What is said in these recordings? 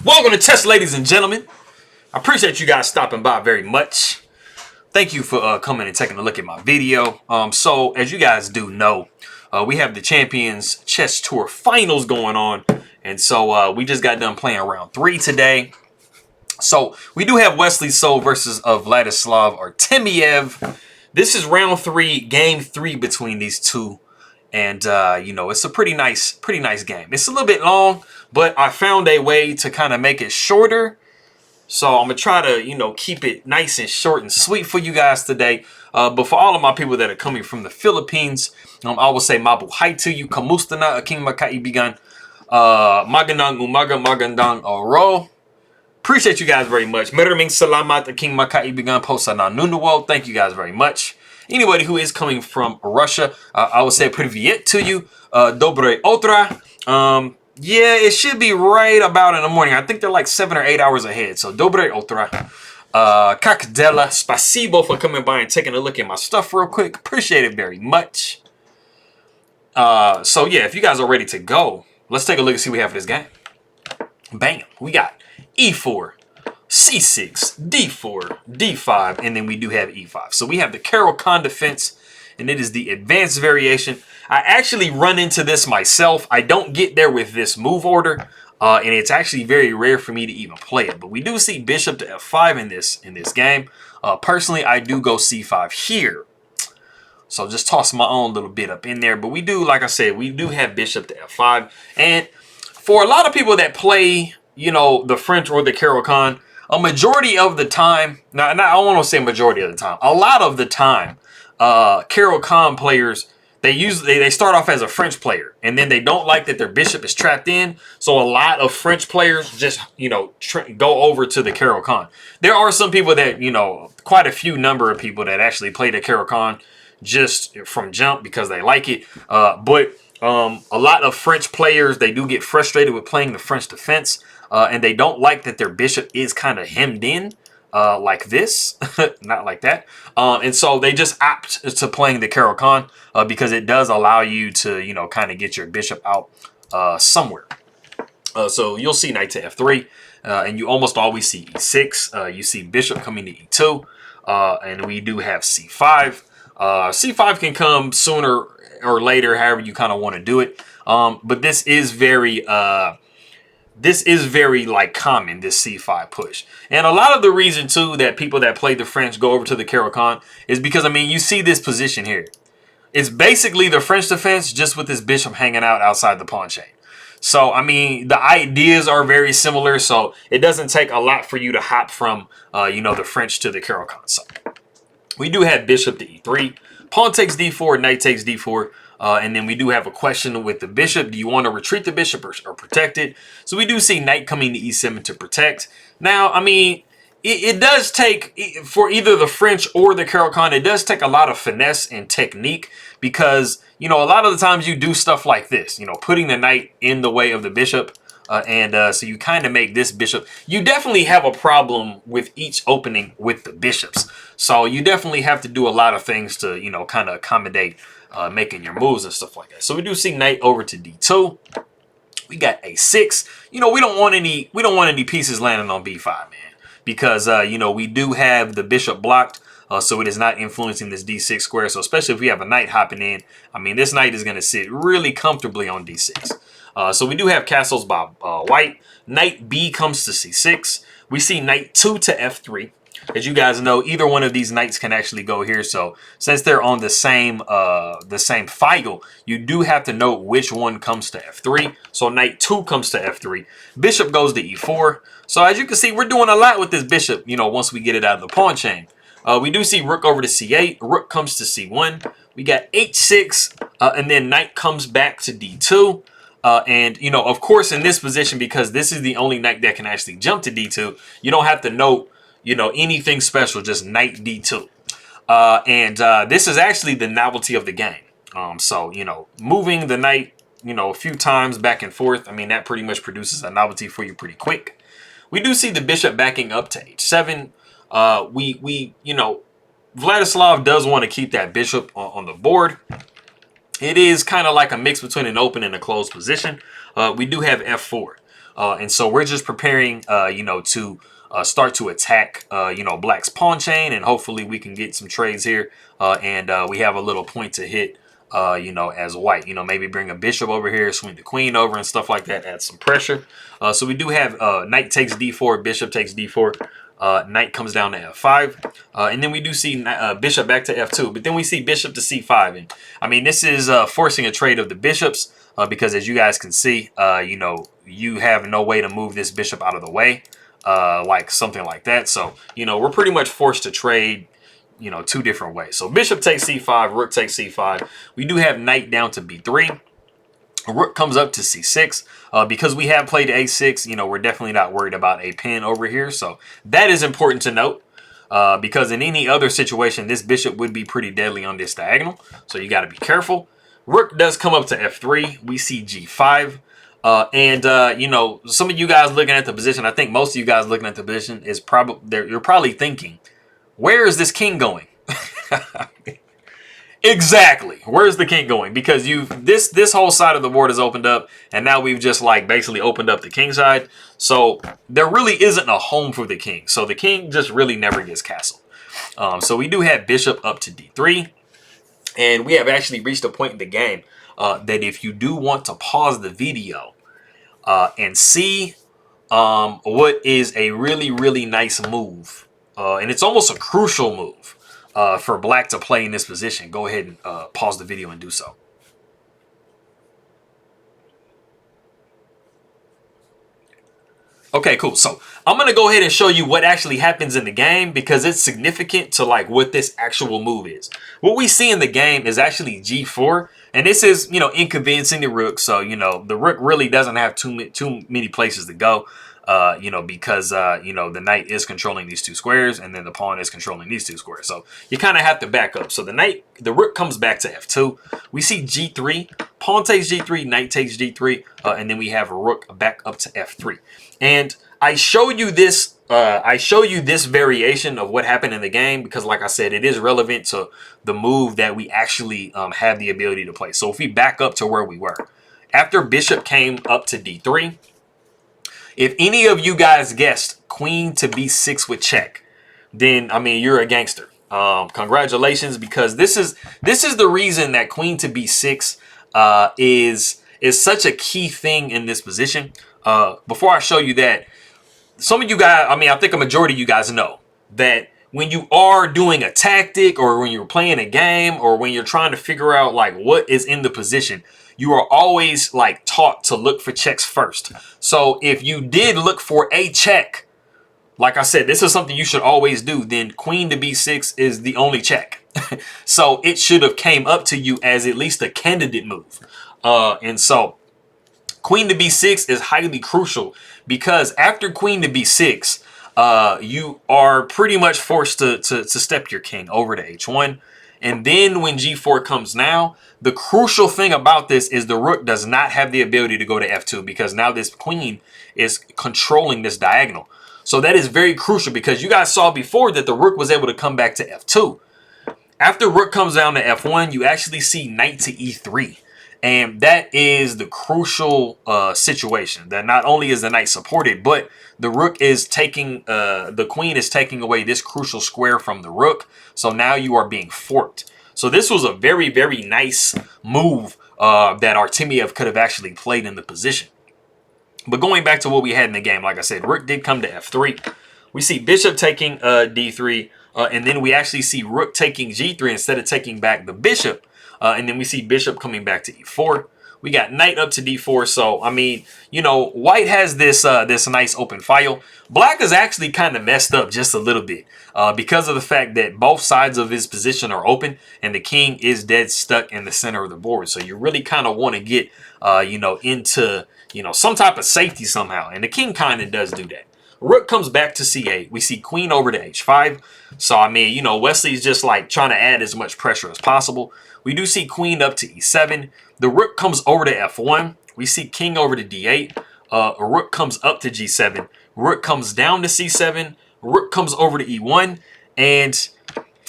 Welcome to Chess, ladies and gentlemen. I appreciate you guys stopping by very much. Thank you for coming and taking a look at my video. So as you guys do know, we have the Champions Chess Tour Finals going on. And so we just got done playing round 3 today. So we do have Wesley versus Vladislav Artemiev. This is round 3, game 3 between these two. And, you know, it's a pretty nice game. It's a little bit long, but I found a way to kind of make it shorter. So I'm going to try to, you know, keep it nice and short and sweet for you guys today. But for all of my people that are coming from the Philippines, I will say mabuhay to you. Kamusta na aking makaibigan. Magandang umaga, magandang araw. Appreciate you guys very much. Maraming salamat aking makaibigan po sa nanunood. Thank you guys very much. Anybody who is coming from Russia, I would say привет to you. Доброе утро. Yeah, it should be right about in the morning. I think they're like 7 or 8 hours ahead. So, доброе утро. Как дела? Спасибо for coming by and taking a look at my stuff real quick. Appreciate it very much. So, yeah, if you guys are ready to go, let's take a look and see what we have for this game. Bam. We got E4. C6, D4, D5, and then we do have E5. So we have the Caro-Kann defense, and it is the advanced variation. I actually run into this myself. I don't get there with this move order, and it's actually very rare for me to even play it. But we do see bishop to F5 in this game. Personally, I do go C5 here. So just toss my own little bit up in there. But we do, like I said, we do have bishop to F5. And for a lot of people that play, you know, the French or the Caro-Kann, a majority of the time, now I don't want to say majority of the time, a lot of the time, Caro-Kann players, they start off as a French player, and then they don't like that their bishop is trapped in. So a lot of French players just, you know, go over to the Caro-Kann. There are some people that, you know, quite a few number of people that actually play the Caro-Kann just from jump because they like it. But a lot of French players, they do get frustrated with playing the French defense. And they don't like that their bishop is kind of hemmed in like this, not like that. And so they just opt to playing the Caro-Kann because it does allow you to, you know, kind of get your bishop out somewhere. So you'll see knight to F3, and you almost always see E6. You see bishop coming to E2, and we do have C5. C5 can come sooner or later, however you kind of want to do it. But this is very like common, this C5 push. And a lot of the reason too that people that play the French go over to the Caro-Kann is because, I mean, you see this position here. It's basically the French defense just with this bishop hanging out outside the pawn chain. So, I mean, the ideas are very similar. So it doesn't take a lot for you to hop from, you know, the French to the Caro-Kann. So we do have bishop to E3. Pawn takes D4, knight takes D4. And then we do have a question with the bishop. Do you want to retreat the bishop or protect it? So we do see knight coming to E7 to protect. Now, I mean, it does take, for either the French or the Caro-Kann, it does take a lot of finesse and technique because, you know, a lot of the times you do stuff like this, you know, putting the knight in the way of the bishop. So you kind of make this bishop. You definitely have a problem with each opening with the bishops. So you definitely have to do a lot of things to, you know, kind of accommodate making your moves and stuff like that. So we do see knight over to D2. We got A6. You know, we don't want any pieces landing on B5, man, because you know, we do have the bishop blocked, so it is not influencing this D6 square. So especially if we have a knight hopping in, I mean, this knight is going to sit really comfortably on D6. So we do have castles by white. Knight B comes to C6. We see knight 2 to F3. As you guys know, either one of these knights can actually go here. So since they're on the same file, you do have to know which one comes to F3. So knight 2 comes to F3. Bishop goes to E4. So as you can see, we're doing a lot with this bishop, you know, once we get it out of the pawn chain. We do see rook over to C8. Rook comes to C1. We got H6, and then knight comes back to D2. And, you know, of course, in this position, because this is the only knight that can actually jump to D2, you don't have to note, you know, anything special, just knight D2. This is actually the novelty of the game. So, you know, moving the knight, you know, a few times back and forth, I mean, that pretty much produces a novelty for you pretty quick. We do see the bishop backing up to H7. You know, Vladislav does want to keep that bishop on the board. It is kind of like a mix between an open and a closed position. We do have F4. And so we're just preparing, to start to attack, Black's pawn chain, and hopefully we can get some trades here. And we have a little point to hit, as white. Maybe bring a bishop over here, swing the queen over and stuff like that, add some pressure. So we do have knight takes d4, bishop takes d4. Knight comes down to f5, and then we do see bishop back to f2, but then we see bishop to c5. And I mean, this is forcing a trade of the bishops, because as you guys can see, you have no way to move this bishop out of the way, like something like that. So we're pretty much forced to trade, two different ways. So bishop takes c5, rook takes c5. We do have knight down to b3. Rook comes up to c6. Because we have played a6, we're definitely not worried about a pin over here. So that is important to note, because in any other situation, this bishop would be pretty deadly on this diagonal. So you got to be careful. Rook does come up to f3. We see g5. Some of you guys looking at the position, I think most of you guys looking at the position is you're probably thinking, where is this king going? Exactly. Where's the king going? Because this whole side of the board is opened up, and now we've just basically opened up the king side. So there really isn't a home for the king. So the king just really never gets castled. So we do have bishop up to d3, and we have actually reached a point in the game that if you do want to pause the video and see what is a really, really nice move, and it's almost a crucial move, for Black to play in this position, go ahead and pause the video and do so. Okay, cool. So I'm going to go ahead and show you what actually happens in the game, because it's significant to what this actual move is. What we see in the game is actually g4, and this is, inconveniencing the rook. So, the rook really doesn't have too many places to go. Because, the knight is controlling these two squares, and then the pawn is controlling these two squares. So you kind of have to back up. So the rook comes back to f2. We see g3, pawn takes g3, knight takes g3, and then we have a rook back up to f3. And I show you this variation of what happened in the game because, like I said, it is relevant to the move that we actually have the ability to play. So if we back up to where we were, after bishop came up to d3, if any of you guys guessed queen to b6 with check, then I mean you're a gangster. Congratulations, because this is the reason that queen to b6 is such a key thing in this position. Before I show you that, some of you guys, I mean, I think a majority of you guys know that when you are doing a tactic, or when you're playing a game, or when you're trying to figure out what is in the position, you are always taught to look for checks first. So if you did look for a check, like I said, this is something you should always do, then queen to b6 is the only check. So it should have came up to you as at least a candidate move. And so queen to b6 is highly crucial, because after queen to b6, you are pretty much forced to step your king over to h1. And then when g4 comes now, the crucial thing about this is the rook does not have the ability to go to f2, because now this queen is controlling this diagonal. So that is very crucial, because you guys saw before that the rook was able to come back to f2. After rook comes down to f1, you actually see knight to e3. And that is the crucial situation, that not only is the knight supported, but the rook is taking, the queen is taking away this crucial square from the rook. So now you are being forked. So this was a very, very nice move that Artemiev could have actually played in the position. But going back to what we had in the game, like I said, rook did come to f3. We see bishop taking d3, and then we actually see rook taking g3 instead of taking back the bishop. And then we see bishop coming back to e4. We got knight up to d4. So, I mean, white has this this nice open file. Black is actually kind of messed up just a little bit because of the fact that both sides of his position are open and the king is dead stuck in the center of the board. So you really kind of want to get, into, some type of safety somehow. And the king kind of does do that. Rook comes back to c8. We see queen over to h5. So, I mean, Wesley's just trying to add as much pressure as possible. We do see queen up to e7. The rook comes over to f1. We see king over to d8. Rook comes up to g7. Rook comes down to c7. Rook comes over to e1. And,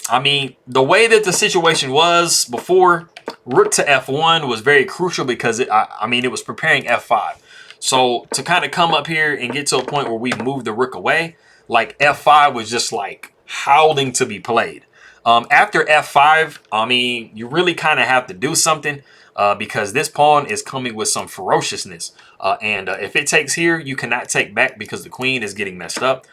I mean, the way that the situation was before, rook to f1 was very crucial because, it was preparing f5. So to kind of come up here and get to a point where we move the rook away, like f5 was just like howling to be played. After f5, I mean, you really kind of have to do something because this pawn is coming with some ferociousness. And if it takes here, you cannot take back because the queen is getting messed up.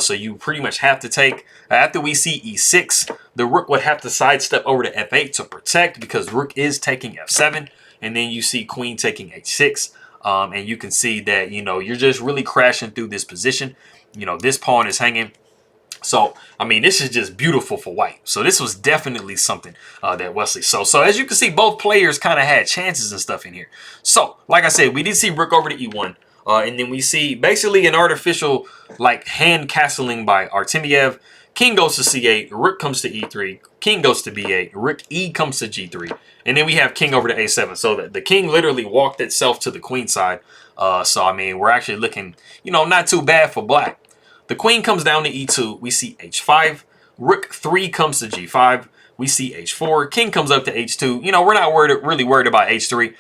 So you pretty much have to take. After we see e6, the rook would have to sidestep over to f8 to protect because rook is taking f7. And then you see queen taking h6. And you can see that, you know, you're just really crashing through this position. You know, this pawn is hanging. So, I mean, this is just beautiful for white. So this was definitely something that Wesley saw. So as you can see, both players kind of had chances and stuff in here. So, like I said, we did see rook over to e1. And then we see basically an artificial, like, hand castling by Artemiev. King goes to c8, rook comes to e3, king goes to b8, rook e comes to g3. And then we have king over to a7. So the king literally walked itself to the queen side. So, I mean, we're actually looking, you know, not too bad for black. The queen comes down to e2. We see h5. Rook 3 comes to g5. We see h4. King comes up to h2. You know, we're not really worried about h3,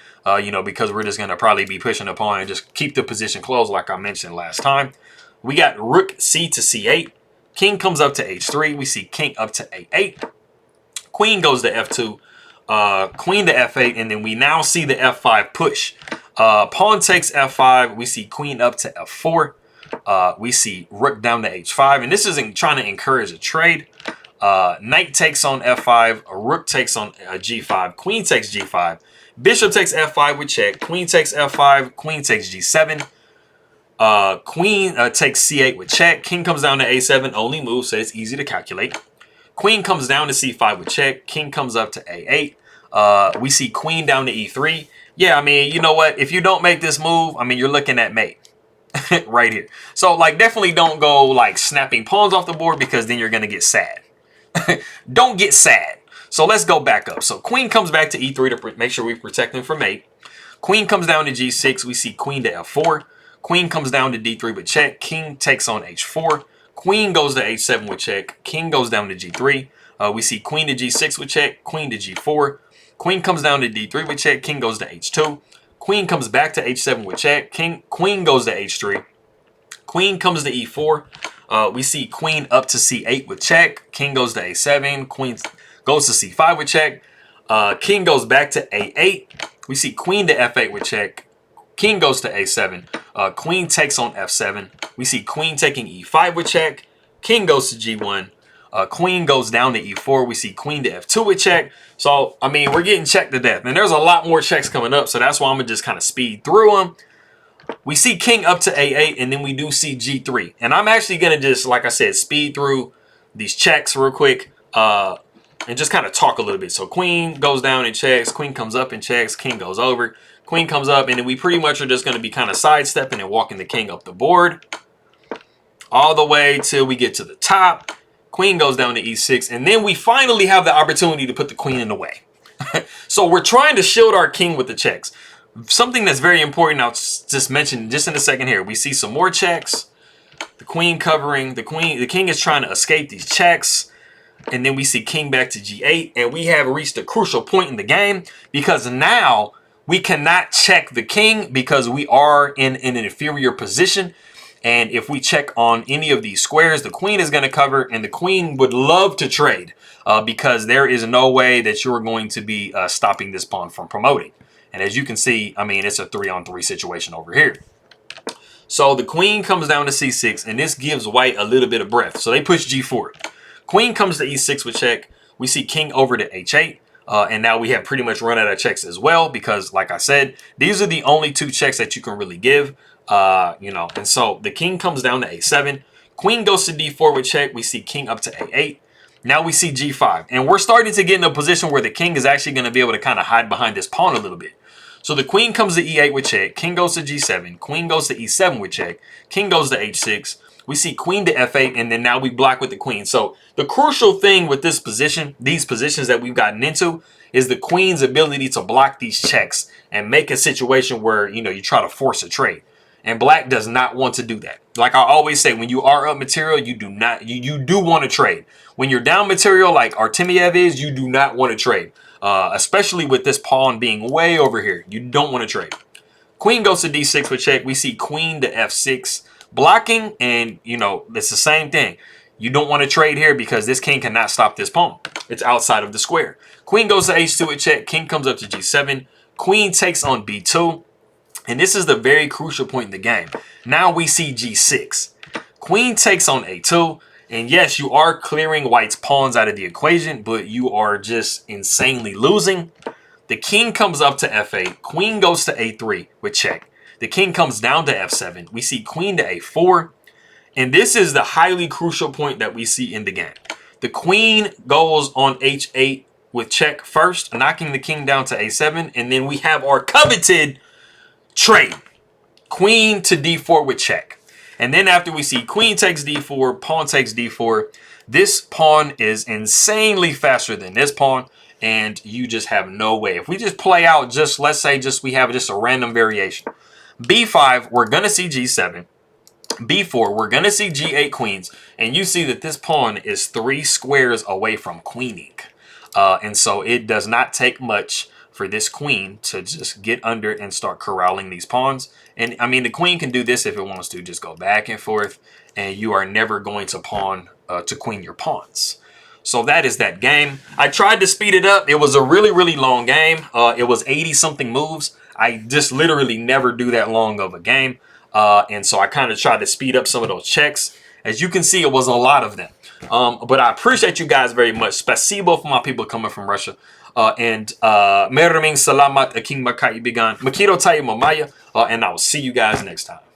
you know, because we're just going to probably be pushing the pawn and just keep the position closed like I mentioned last time. We got rook c to c8. King comes up to h3. We see king up to a8. Queen goes to f2. Queen to f8. And then we now see the f5 push. Pawn takes f5. We see queen up to f4. We see rook down to h5, and this isn't trying to encourage a trade. Knight takes on f5, a rook takes on g5, queen takes g5, bishop takes f5 with check, queen takes f5, queen takes g7, queen takes c8 with check, king comes down to a7, only move, so it's easy to calculate. Queen comes down to c5 with check, king comes up to a8. We see queen down to e3. Yeah, I mean, you know what? If you don't make this move, I mean, you're looking at mate. Right here. So, like, definitely don't go, like, snapping pawns off the board because then you're going to get sad. Don't get sad. So, let's go back up. So, queen comes back to e3 to make sure we protect him from mate. Queen comes down to g6. We see queen to f4. Queen comes down to d3 with check. King takes on h4. Queen goes to h7 with check. King goes down to g3. We see queen to g6 with check. Queen to g4. Queen comes down to d3 with check. King goes to h2. Queen comes back to h7 with check. Queen goes to h3. Queen comes to e4. We see queen up to c8 with check. King goes to a7. Queen goes to c5 with check. King goes back to a8. We see queen to f8 with check. King goes to a7. Queen takes on f7. We see queen taking e5 with check. King goes to g1. Queen goes down to e4. We see queen to f2 with check. So, I mean, we're getting checked to death. And there's a lot more checks coming up. So, that's why I'm going to just kind of speed through them. We see king up to a8. And then we do see g3. And I'm actually going to just, like I said, speed through these checks real quick. And just kind of talk a little bit. So, queen goes down and checks. Queen comes up and checks. King goes over. Queen comes up. And then we pretty much are just going to be kind of sidestepping and walking the king up the board. All the way till we get to the top. Queen goes down to e6, and then we finally have the opportunity to put the queen in the way. So we're trying to shield our king with the checks. Something that's very important, I'll just mention just in a second here. We see some more checks. The queen covering, the king is trying to escape these checks. And then we see king back to g8, and we have reached a crucial point in the game because now we cannot check the king because we are in an inferior position. And if we check on any of these squares, the queen is going to cover, and the queen would love to trade because there is no way that you're going to be stopping this pawn from promoting. And as you can see, I mean, it's a 3-on-3 situation over here. So the queen comes down to c6, and this gives white a little bit of breath. So they push g4. Queen comes to e6 with check. We see king over to h8. And now we have pretty much run out of checks as well because, like I said, these are the only two checks that you can really give. You know, and so the king comes down to a7. Queen goes to d4 with check. We see king up to a8. Now we see g5. And we're starting to get in a position where the king is actually going to be able to kind of hide behind this pawn a little bit. So the queen comes to e8 with check. King goes to g7. Queen goes to e7 with check. King goes to h6. We see queen to f8. And then now we block with the queen. So the crucial thing with this position, these positions that we've gotten into, is the queen's ability to block these checks and make a situation where, you know, you try to force a trade. And black does not want to do that. Like I always say, when you are up material, you do not, you do want to trade. When you're down material like Artemiev is, you do not want to trade. Especially with this pawn being way over here. You don't want to trade. Queen goes to d6 with check. We see queen to f6 blocking, and you know it's the same thing. You don't want to trade here because this king cannot stop this pawn. It's outside of the square. Queen goes to h2 with check. King comes up to g7. Queen takes on b2. And this is the very crucial point in the game. Now we see g6. Queen takes on a2. And yes, you are clearing white's pawns out of the equation, but you are just insanely losing. The king comes up to f8. Queen goes to a3 with check. The king comes down to f7. We see queen to a4. And this is the highly crucial point that we see in the game. The queen goes on h8 with check first, knocking the king down to a7. And then we have our coveted trade. Queen to d4 with check. And then after we see queen takes d4, pawn takes d4. This pawn is insanely faster than this pawn. And you just have no way. If we just play out just, let's say we have just a random variation. b5, we're going to see g7. b4, we're going to see g8 queens. And you see that this pawn is 3 squares away from queening. And so it does not take much for this queen to just get under and start corralling these pawns. And I mean, the queen can do this if it wants to, just go back and forth. And you are never going to queen your pawns. So that is that game. I tried to speed it up. It was a really, really long game. It was 80 something moves. I just literally never do that long of a game. And so I kind of tried to speed up some of those checks. As you can see, it was a lot of them. But I appreciate you guys very much. Spasibo for my people coming from Russia. And maraming salamat aking makaibigan. Makito tayo mamaya. And I will see you guys next time.